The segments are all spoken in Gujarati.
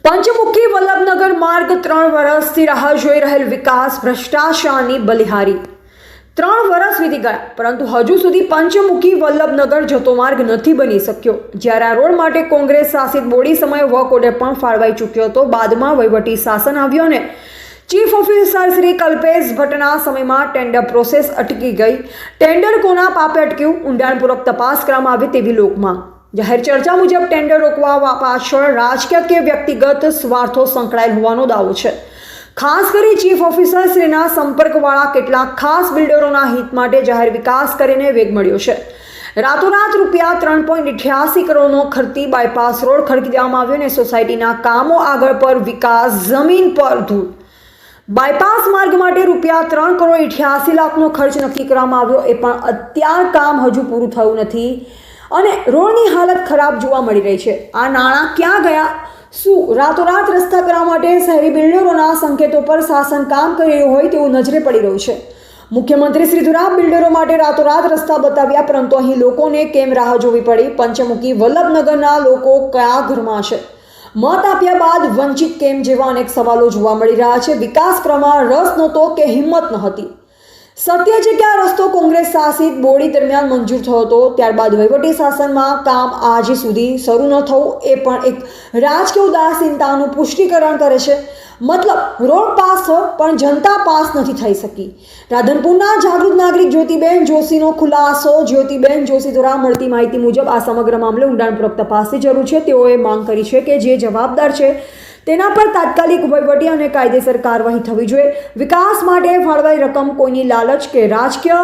પંચમુખી વલ્લભનગર માર્ગ 3 વર્ષથી રાહ જોઈ રહેલ વિકાસ ભ્રષ્ટાચારની બલિહારી 3 વર્ષ વીતી ગયા, પરંતુ હજુ સુધી પંચમુખી વલ્લભનગર જતો માર્ગ નથી બની શક્યો। જ્યારે આ રોડ માટે કોંગ્રેસ શાસિત બોડી સમયે વર્ક ઓર્ડર પણ ફાળવાઈ ચૂક્યો હતો। બાદમાં વહીવટી શાસન આવ્યો અને ચીફ ઓફિસર શ્રી કલ્પેશ ભટ્ટના સમયમાં ટેન્ડર પ્રોસેસ અટકી ગઈ। ટેન્ડર કોના પાપે અટક્યું, ઊંડાણપૂર્વક તપાસ કરવામાં આવે તેવી લોકમાંગ। જાહેર ચર્ચા મુજબ ટેન્ડર રોકવા પાછળ રાજકીય કે વ્યક્તિગત સ્વાર્થો સંકળાયેલ હોવાનો દાવો છે। ખાસ કરી ચીફ ઓફિસર શ્રીના સંપર્કવાળા કેટલાક ખાસ બિલ્ડરોના હિત માટે જાહેર વિકાસ કરીને વેગ મળ્યો છે। રાતોરાત રૂપિયા 3.88 કરોડનો ખર્ચી બાયપાસ રોડ ખડકી દેવામાં આવ્યો અને સોસાયટીના કામો આગળ પર વિકાસ જમીન પર ધૂળ। બાયપાસ માર્ગ માટે રૂપિયા 3.88 કરોડનો ખર્ચ નક્કી કરવામાં આવ્યો, એ પણ અત્યાર કામ હજુ પૂરું થયું નથી અને રોડની હાલત ખરાબ જોવા મળી રહી છે। આ નાણાં ક્યાં ગયા? શું રાતોરાત રસ્તા કરવા માટે શહેરી બિલ્ડરોના સંકેતો પર શાસન કામ કરી રહ્યું હોય તેવું નજરે પડી રહ્યું છે। મુખ્યમંત્રી શ્રી દ્વારા બિલ્ડરો માટે રાતોરાત રસ્તા બતાવ્યા, પરંતુ અહીં લોકોને કેમ રાહ જોવી પડી? પંચમુખી વલ્લભનગરના લોકો કયા ઘરમાં છે? મત આપ્યા બાદ વંચિત કેમ? જેવા અનેક સવાલો જોવા મળી રહ્યા છે। વિકાસ પ્રમાણ રસ નહોતો કે હિંમત ન હતી? સત્ય છે કે આ રસ્તો કોંગ્રેસ શાસિત બોડી દરમિયાન મંજૂર થયો હતો, ત્યારબાદ વહીવટી શાસનમાં કામ આજે સુધી શરૂ ન થવું એ પણ એક રાજકીય ઉદાસીનતાનું પુષ્ટિકરણ કરે છે। મતલબ રોડ પાસ થયો પણ જનતા પાસ નથી થઈ શકી। રાધનપુરના જાગૃત નાગરિક જ્યોતિબેન જોશીનો ખુલાસો। જ્યોતિબેન જોશી દ્વારા મળતી માહિતી મુજબ આ સમગ્ર મામલે ઊંડાણપૂર્વક તપાસની જરૂર છે। તેઓએ માંગ કરી છે કે જે જવાબદાર છે તેના પર તાત્કાલિક વહીવટી અને કાયદેસર કાર્યવાહી થવી જોઈએ। વિકાસ માટે ફાળવાઈ રકમ કોઈની લાલચ કે રાજકીય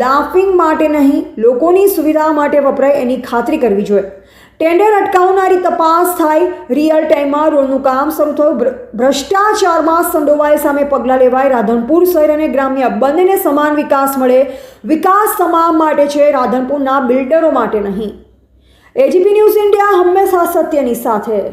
લાફિંગ માટે નહીં, લોકોની સુવિધા માટે વપરાય એની ખાતરી કરવી જોઈએ। ટેન્ડર અટકાવનારી તપાસ થાય, રિયલ ટાઈમમાં રોડનું કામ શરૂ થયું, ભ્રષ્ટાચારમાં સંડોવાયેલ સામે પગલાં લેવાય, રાધનપુર શહેર અને ગ્રામ્ય બંનેને સમાન વિકાસ મળે। વિકાસ તમામ માટે છે, રાધનપુરના બિલ્ડરો માટે નહીં। એજીપી ન્યૂઝ ઇન્ડિયા હંમેશા સત્યની સાથે।